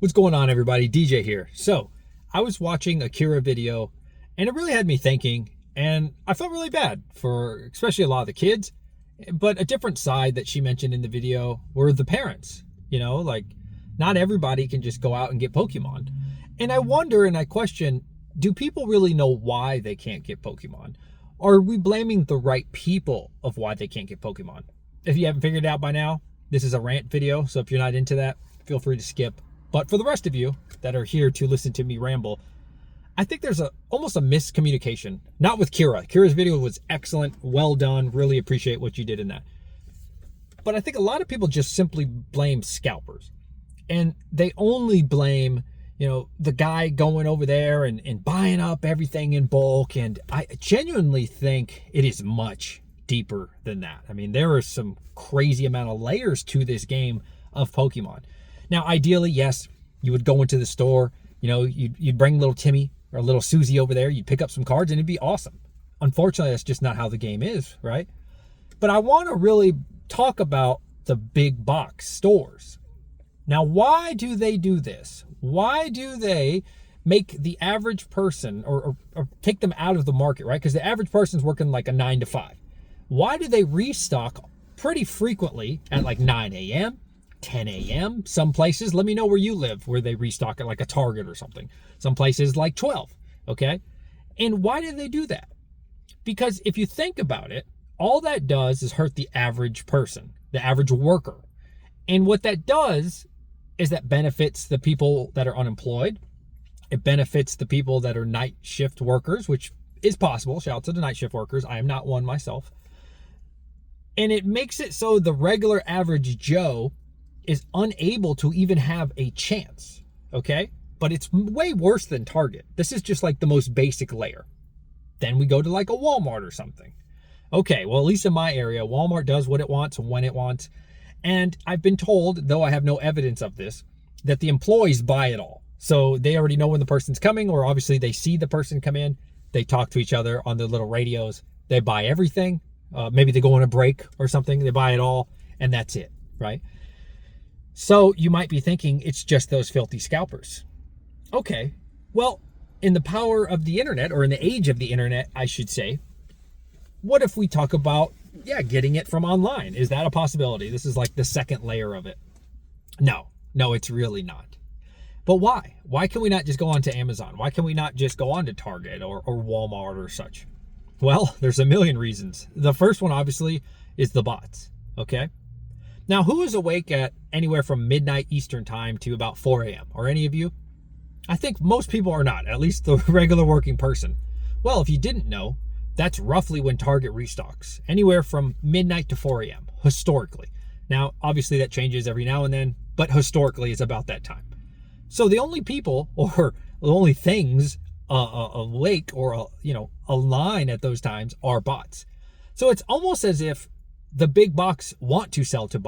What's going on, everybody? DJ here. So, I was watching a Kira video, and it really had me thinking, and I felt really bad for especially a lot of the kids. But a different side that she mentioned in the video were the parents. Like, not everybody can just go out and get Pokemon. And I wonder and I question, do people really know why they can't get Pokemon? Or are we blaming the right people of why they can't get Pokemon? If you haven't figured it out by now, this is a rant video, so if you're not into that, feel free to skip. But for the rest of you that are here to listen to me ramble, I think there's almost a miscommunication. Not with Kira. Kira's video was excellent, well done, really appreciate what you did in that. But I think a lot of people just simply blame scalpers. And they only blame, the guy going over there and buying up everything in bulk. And I genuinely think it is much deeper than that. I mean, there are some crazy amount of layers to this game of Pokemon. Now, ideally, yes, you would go into the store, you'd bring little Timmy or little Susie over there, you'd pick up some cards and it'd be awesome. Unfortunately, that's just not how the game is, right? But I want to really talk about the big box stores. Now, why do they do this? Why do they make the average person or take them out of the market, right? Because the average person's working like a 9 to 5. Why do they restock pretty frequently at like 9 a.m., 10 a.m.? Some places, let me know where you live, where they restock at like a Target or something. Some places like 12, okay? And why do they do that? Because if you think about it, all that does is hurt the average person, the average worker. And what that does is that benefits the people that are unemployed. It benefits the people that are night shift workers, which is possible. Shout out to the night shift workers. I am not one myself. And it makes it so the regular average Joe is unable to even have a chance, okay? But it's way worse than Target. This is just like the most basic layer. Then we go to like a Walmart or something. Okay, well, at least in my area, Walmart does what it wants when it wants. And I've been told, though I have no evidence of this, that the employees buy it all. So they already know when the person's coming, or obviously they see the person come in. They talk to each other on their little radios. They buy everything. Maybe they go on a break or something. They buy it all, and that's it, right? So you might be thinking it's just those filthy scalpers. Okay, well, in the power of the internet, or in the age of the internet, I should say, what if we talk about, getting it from online? Is that a possibility? This is like the second layer of it. No, it's really not. But why? Why can we not just go on to Amazon? Why can we not just go on to Target or Walmart or such? Well, there's a million reasons. The first one, obviously, is the bots, okay? Now, who is awake at anywhere from midnight Eastern time to about 4 a.m.? Are any of you? I think most people are not, at least the regular working person. Well, if you didn't know, that's roughly when Target restocks, anywhere from midnight to 4 a.m., historically. Now, obviously that changes every now and then, but historically it's about that time. So the only people, or the only things awake or, online at those times are bots. So it's almost as if the big box want to sell to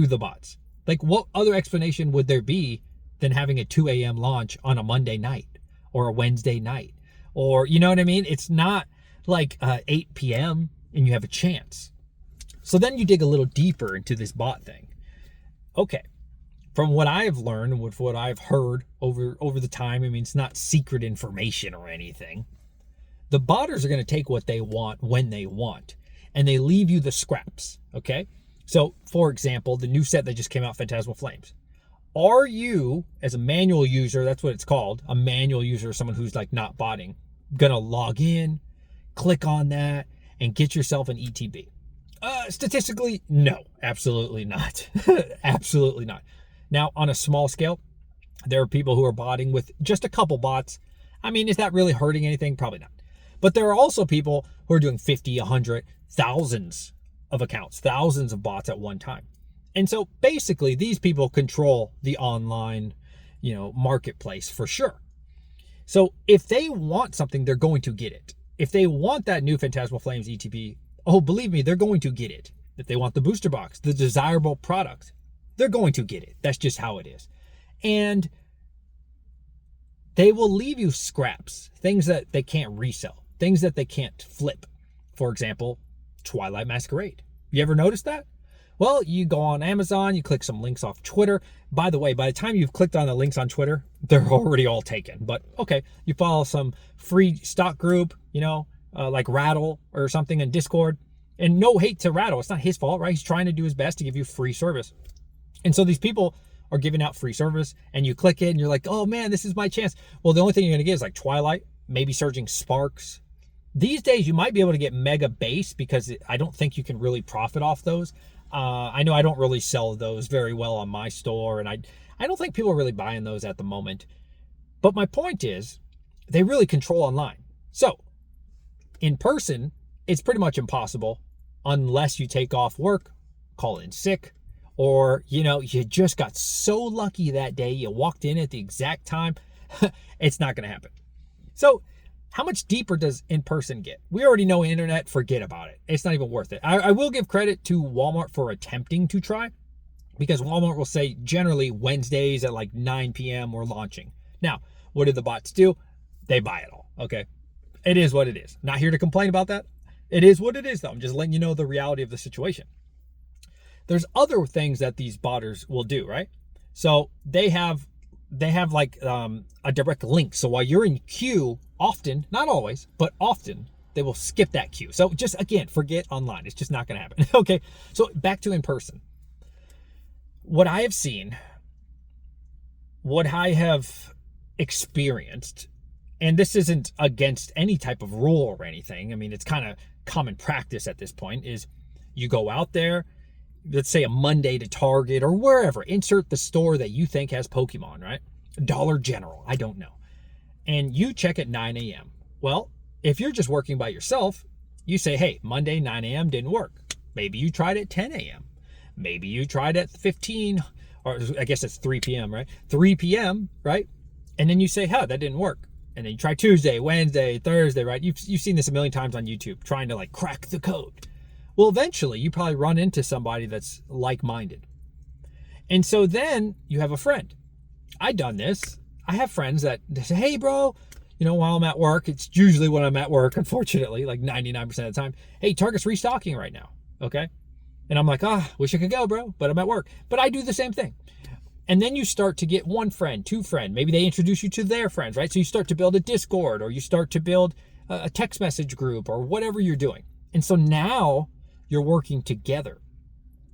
the bots. Like, what other explanation would there be than having a 2 a.m. launch on a Monday night or a Wednesday night? Or, you know what I mean? It's not like 8 p.m. and you have a chance. So then you dig a little deeper into this bot thing. Okay, from what I've learned, with what I've heard over the time, I mean, it's not secret information or anything. The botters are going to take what they want when they want, and they leave you the scraps, okay? So, for example, the new set that just came out, Phantasmal Flames. Are you, as a manual user, that's what it's called, a manual user, someone who's like not botting, gonna log in, click on that, and get yourself an ETB? Statistically, no, absolutely not. Absolutely not. Now, on a small scale, there are people who are botting with just a couple bots. I mean, is that really hurting anything? Probably not. But there are also people who are doing 50, 100, thousands of accounts, thousands of bots at one time. And so basically these people control the online, marketplace for sure. So if they want something, they're going to get it. If they want that new Phantasmal Flames ETB, oh, believe me, they're going to get it. If they want the booster box, the desirable product, they're going to get it. That's just how it is. And they will leave you scraps, things that they can't resell, things that they can't flip. For example, Twilight Masquerade. You ever notice that? Well, you go on Amazon, you click some links off Twitter. By the way, by the time you've clicked on the links on Twitter, they're already all taken. But okay, you follow some free stock group, like Rattle or something in Discord. And no hate to Rattle. It's not his fault, right? He's trying to do his best to give you free service. And so these people are giving out free service, and you click it and you're like, oh man, this is my chance. Well, the only thing you're going to get is like Twilight, maybe Surging Sparks. These days, you might be able to get Mega Base because I don't think you can really profit off those. I know I don't really sell those very well on my store, and I don't think people are really buying those at the moment. But my point is, they really control online. So, in person, it's pretty much impossible unless you take off work, call in sick, or, you just got so lucky that day, you walked in at the exact time. It's not going to happen. So, how much deeper does in-person get? We already know internet, forget about it. It's not even worth it. I will give credit to Walmart for attempting to try, because Walmart will say generally Wednesdays at like 9 p.m. we're launching. Now, what do the bots do? They buy it all, okay? It is what it is. Not here to complain about that. It is what it is, though. I'm just letting you know the reality of the situation. There's other things that these botters will do, right? So they have like a direct link. So while you're in queue, often, not always, but often, they will skip that queue. So just, again, forget online. It's just not going to happen. Okay, so back to in person. What I have seen, what I have experienced, and this isn't against any type of rule or anything. I mean, it's kind of common practice at this point, is you go out there, let's say a Monday to Target or wherever, insert the store that you think has Pokemon, right? Dollar General, I don't know. And you check at 9 a.m. Well, if you're just working by yourself, you say, hey, Monday, 9 a.m. didn't work. Maybe you tried at 10 a.m. Maybe you tried at 15, or I guess it's 3 p.m., right? 3 p.m., right? And then you say, that didn't work. And then you try Tuesday, Wednesday, Thursday, right? You've seen this a million times on YouTube, trying to like crack the code. Well, eventually you probably run into somebody that's like-minded. And so then you have a friend. I've done this. I have friends that they say, hey, bro, while I'm at work, it's usually when I'm at work, unfortunately, like 99% of the time, hey, Target's restocking right now, okay? And I'm like, wish I could go, bro, but I'm at work. But I do the same thing. And then you start to get one friend, two friends. Maybe they introduce you to their friends, right? So you start to build a Discord, or you start to build a text message group, or whatever you're doing. And so now you're working together.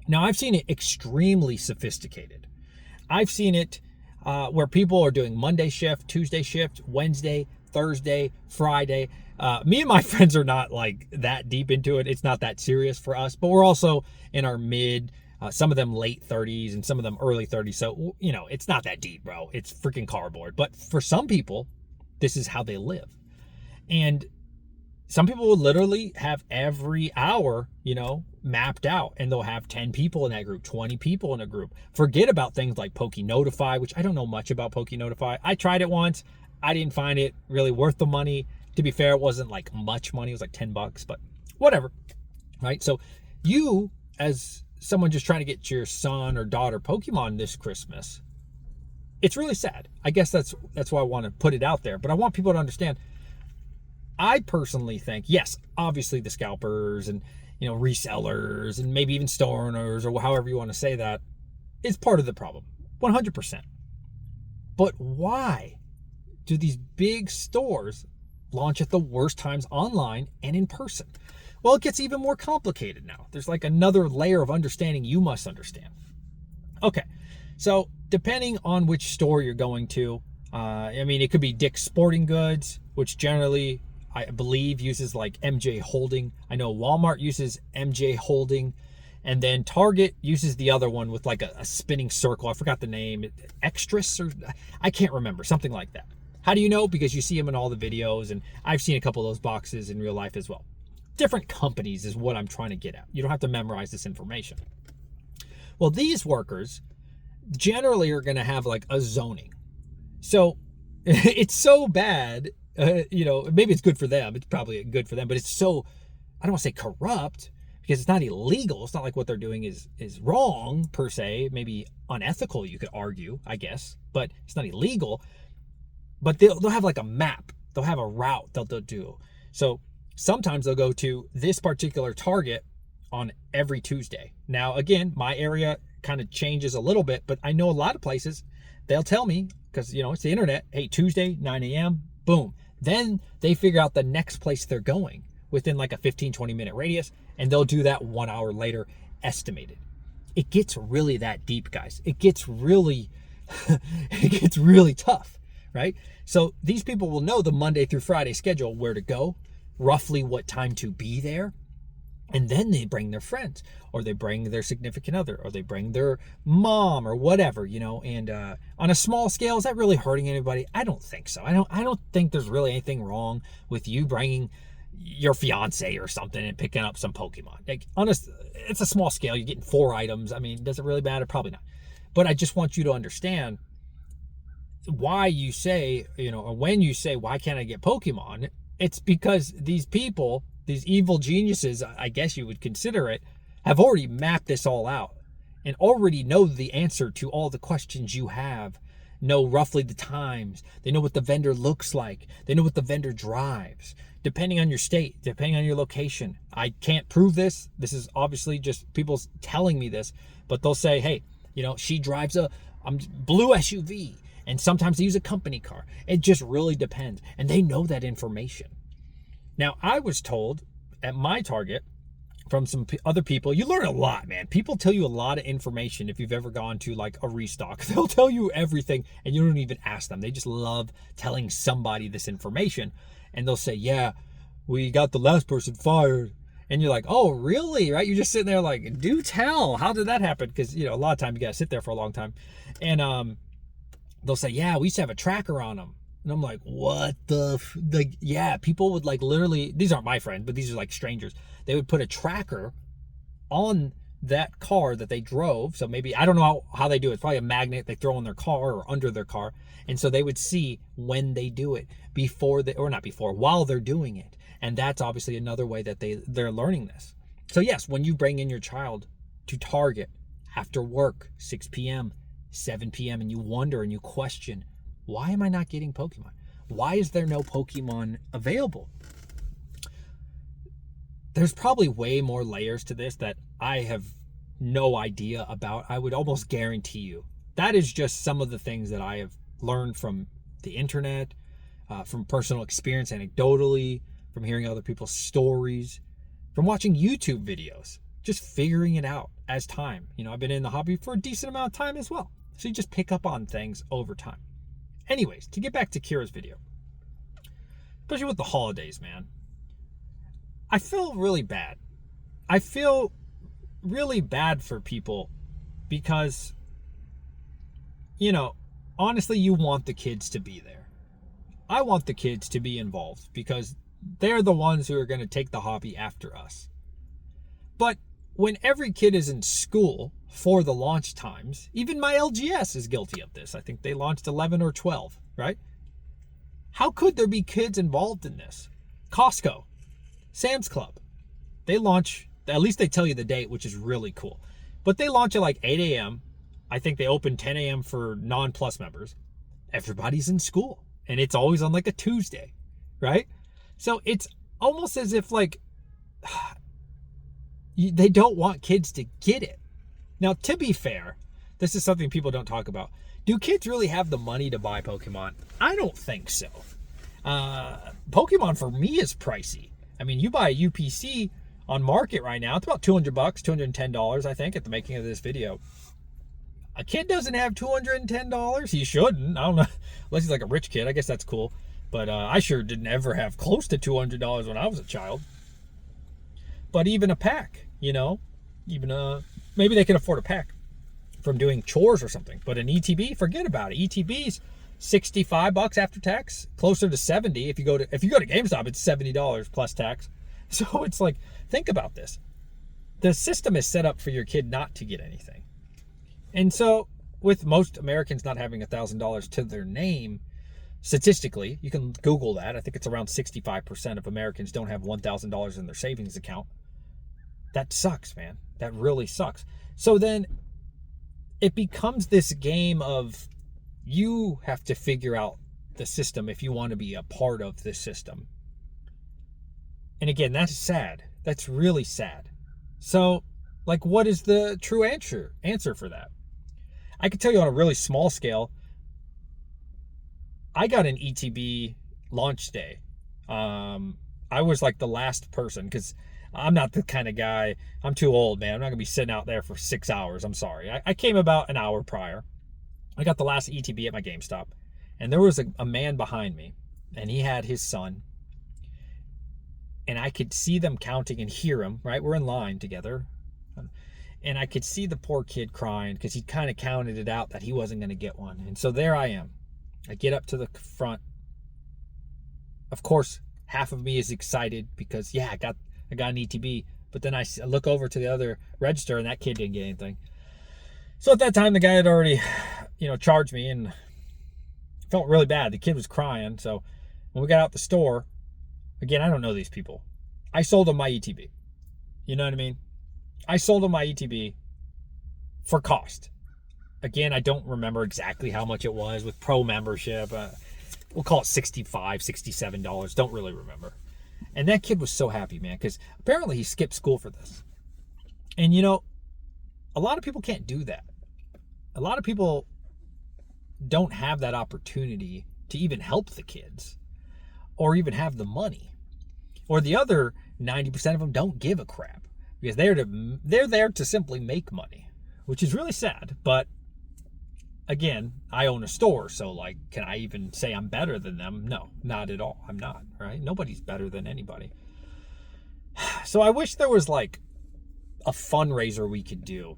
Now, I've seen it extremely sophisticated. I've seen it where people are doing Monday shift, Tuesday shift, Wednesday, Thursday, Friday. Me and my friends are not like that deep into it. It's not that serious for us, but we're also in our mid, some of them late 30s and some of them early 30s. So, it's not that deep, bro. It's freaking cardboard. But for some people, this is how they live. And some people will literally have every hour, mapped out, and they'll have 10 people in that group, 20 people in a group. Forget about things like PokeNotify, which I don't know much about PokeNotify. I tried it once. I didn't find it really worth the money. To be fair, it wasn't like much money. It was like $10, but whatever, right? So you, as someone just trying to get your son or daughter Pokemon this Christmas, it's really sad. I guess that's why I want to put it out there. But I want people to understand, I personally think, yes, obviously the scalpers and, resellers and maybe even store owners, or however you want to say that, is part of the problem, 100%. But why do these big stores launch at the worst times online and in person? Well, it gets even more complicated now. There's like another layer of understanding you must understand. Okay, so depending on which store you're going to, it could be Dick's Sporting Goods, which generally, I believe, uses like MJ Holding. I know Walmart uses MJ Holding. And then Target uses the other one with like a spinning circle. I forgot the name. Extras, or I can't remember. Something like that. How do you know? Because you see them in all the videos, and I've seen a couple of those boxes in real life as well. Different companies is what I'm trying to get at. You don't have to memorize this information. Well, these workers generally are going to have like a zoning. So it's so bad, maybe it's good for them. It's probably good for them, but it's so, I don't want to say corrupt, because it's not illegal. It's not like what they're doing is wrong per se. Maybe unethical, you could argue, I guess, but it's not illegal. But they'll have like a map. They'll have a route they'll do. So sometimes they'll go to this particular Target on every Tuesday. Now, again, my area kind of changes a little bit, but I know a lot of places, they'll tell me, because, it's the internet, hey, Tuesday, 9 a.m., boom. Then they figure out the next place they're going within like a 15, 20-minute radius, and they'll do that 1 hour later, estimated. It gets really that deep, guys. It gets really tough, right? So these people will know the Monday through Friday schedule, where to go, roughly what time to be there. And then they bring their friends, or they bring their significant other, or they bring their mom, or whatever, and on a small scale, is that really hurting anybody? I don't think so. I don't think there's really anything wrong with you bringing your fiance or something and picking up some Pokemon. Like, it's a small scale. You're getting 4 items. I mean, does it really matter? Probably not. But I just want you to understand why you say, or when you say, why can't I get Pokemon? It's because these people, these evil geniuses, I guess you would consider it, have already mapped this all out and already know the answer to all the questions you have, know roughly the times. They know what the vendor looks like. They know what the vendor drives, depending on your state, depending on your location. I can't prove this. This is obviously just people telling me this, but they'll say, hey, she drives a blue SUV, and sometimes they use a company car. It just really depends. And they know that information. Now, I was told at my Target from some other people, you learn a lot, man. People tell you a lot of information if you've ever gone to like a restock. They'll tell you everything and you don't even ask them. They just love telling somebody this information. And they'll say, yeah, we got the last person fired. And you're like, oh, really? Right? You're just sitting there like, do tell. How did that happen? Because, a lot of time you got to sit there for a long time. And they'll say, yeah, we used to have a tracker on them. And I'm like, what yeah, people would like literally, these aren't my friends, but these are like strangers. They would put a tracker on that car that they drove. So maybe, I don't know how they do it. It's probably a magnet they throw on their car or under their car. And so they would see when they do it while they're doing it. And that's obviously another way that they're learning this. So yes, when you bring in your child to Target after work, 6 p.m., 7 p.m., and you wonder and you question, why am I not getting Pokemon? Why is there no Pokemon available? There's probably way more layers to this that I have no idea about. I would almost guarantee you. That is just some of the things that I have learned from the internet, from personal experience, anecdotally, from hearing other people's stories, from watching YouTube videos, just figuring it out as time. I've been in the hobby for a decent amount of time as well. So you just pick up on things over time. Anyways, to get back to Kira's video, especially with the holidays, man, I feel really bad. I feel really bad for people because, honestly, you want the kids to be there. I want the kids to be involved because they're the ones who are going to take the hobby after us. But when every kid is in school for the launch times, even my LGS is guilty of this. I think they launched 11 or 12, right? How could there be kids involved in this? Costco, Sam's Club, they launch, at least they tell you the date, which is really cool. But they launch at like 8 a.m. I think they open 10 a.m. for non-plus members. Everybody's in school. And it's always on like a Tuesday, right? So it's almost as if like they don't want kids to get it. Now, to be fair, this is something people don't talk about. Do kids really have the money to buy Pokemon? I don't think so. Pokemon for me is pricey. I mean, you buy a UPC on market right now, it's about $200, $210, I think, at the making of this video. A kid doesn't have $210. He shouldn't. I don't know. Unless he's like a rich kid. I guess that's cool. But I sure didn't ever have close to $200 when I was a child. But even a pack, maybe they can afford a pack from doing chores or something. But an ETB, forget about it. ETB's $65 after tax, closer to 70. If you go to GameStop, it's $70 plus tax. So it's like, think about this. The system is set up for your kid not to get anything. And so with most Americans not having $1,000 to their name, statistically, you can Google that. I think it's around 65% of Americans don't have $1,000 in their savings account. That sucks, man. That really sucks. So then it becomes this game of you have to figure out the system if you want to be a part of this system. And again, that's sad. That's really sad. So, like, what is the true answer for that? I can tell you on a really small scale, I got an ETB launch day. I was like the last person because I'm not the kind of guy. I'm too old, man. I'm not gonna be sitting out there for 6 hours. I'm sorry. I came about an hour prior. I got the last ETB at my GameStop, and there was a man behind me, and he had his son, and I could see them counting and hear him. Right, we're in line together, and I could see the poor kid crying because he kind of counted it out that he wasn't gonna get one, and so there I am. I get up to the front. Of course, half of me is excited because yeah, I got an ETB. But then I look over to the other register and that kid didn't get anything. So at that time, the guy had already, charged me and felt really bad. The kid was crying. So when we got out the store, again, I don't know these people. I sold him my ETB. You know what I mean? I sold him my ETB for cost. Again, I don't remember exactly how much it was with pro membership. We'll call it $65, $67. Don't really remember. And that kid was so happy, man, because apparently he skipped school for this. And, a lot of people can't do that. A lot of people don't have that opportunity to even help the kids or even have the money. Or the other 90% of them don't give a crap because they're there to simply make money, which is really sad. But again, I own a store, so like, can I even say I'm better than them? No, not at all. I'm not, right? Nobody's better than anybody. So I wish there was like a fundraiser we could do.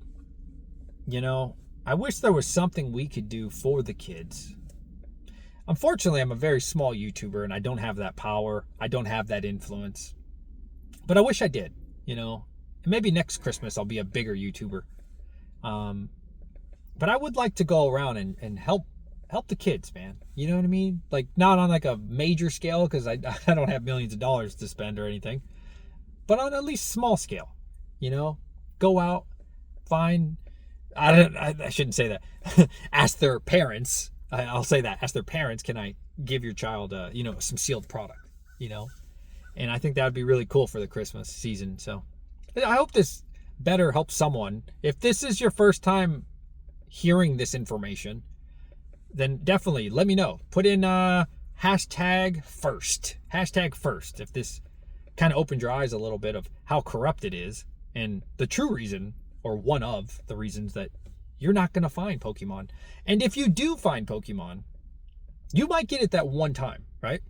I wish there was something we could do for the kids. Unfortunately, I'm a very small YouTuber and I don't have that power. I don't have that influence. But I wish I did, And maybe next Christmas I'll be a bigger YouTuber. But I would like to go around and help the kids, man. You know what I mean? Like, not on like a major scale because I don't have millions of dollars to spend or anything. But on at least small scale, Go out, find, I shouldn't say that. Ask their parents, I'll say that. Ask their parents, can I give your child, some sealed product, And I think that would be really cool for the Christmas season. So I hope this better helps someone. If this is your first time hearing this information, then definitely let me know. Put in hashtag first if this kind of opened your eyes a little bit of how corrupt it is and the true reason, or one of the reasons, that you're not going to find Pokemon. And if you do find Pokemon, you might get it that one time, right?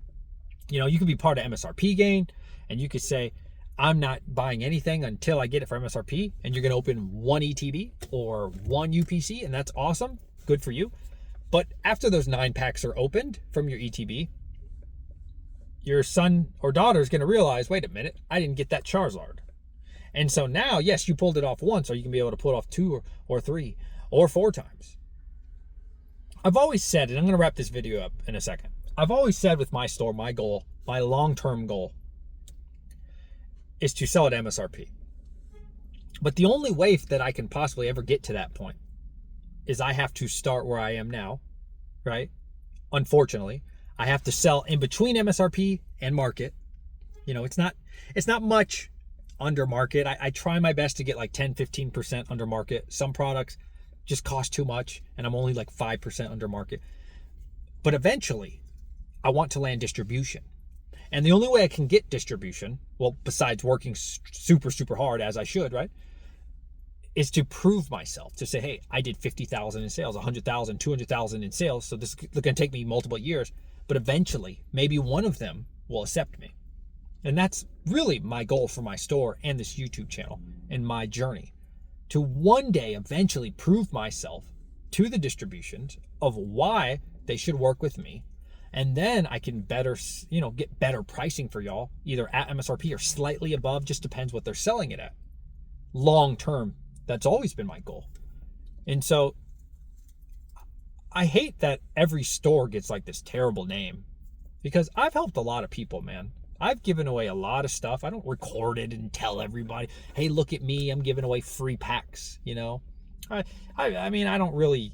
You could be part of MSRP gain and you could say, I'm not buying anything until I get it for MSRP, and you're going to open one ETB or one UPC, and that's awesome. Good for you. But after those 9 packs are opened from your ETB, your son or daughter is going to realize, wait a minute, I didn't get that Charizard. And so now, yes, you pulled it off once, or you can be able to pull it off 2 or 3 or 4 times. I've always said, and I'm going to wrap this video up in a second. I've always said with my store, my goal, my long-term goal, is to sell at MSRP. But the only way that I can possibly ever get to that point is I have to start where I am now, right? Unfortunately, I have to sell in between MSRP and market. It's not much under market. I try my best to get like 10-15% under market. Some products just cost too much and I'm only like 5% under market. But eventually, I want to land distribution. And the only way I can get distribution, well, besides working super, super hard as I should, right, is to prove myself, to say, hey, I did 50,000 in sales, 100,000, 200,000 in sales. So this is going to take me multiple years, but eventually maybe one of them will accept me. And that's really my goal for my store and this YouTube channel and my journey, to one day eventually prove myself to the distributions of why they should work with me. And then I can better, get better pricing for y'all, either at MSRP or slightly above, just depends what they're selling it at. Long term, that's always been my goal. And so I hate that every store gets like this terrible name, because I've helped a lot of people, man. I've given away a lot of stuff. I don't record it and tell everybody, hey, look at me, I'm giving away free packs, I mean, I don't really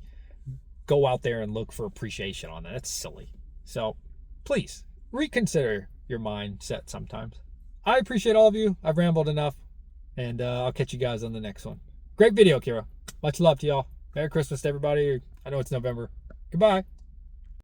go out there and look for appreciation on that. That's silly. So please reconsider your mindset sometimes. I appreciate all of you. I've rambled enough. And I'll catch you guys on the next one. Great video, Kira. Much love to y'all. Merry Christmas to everybody. I know it's November. Goodbye.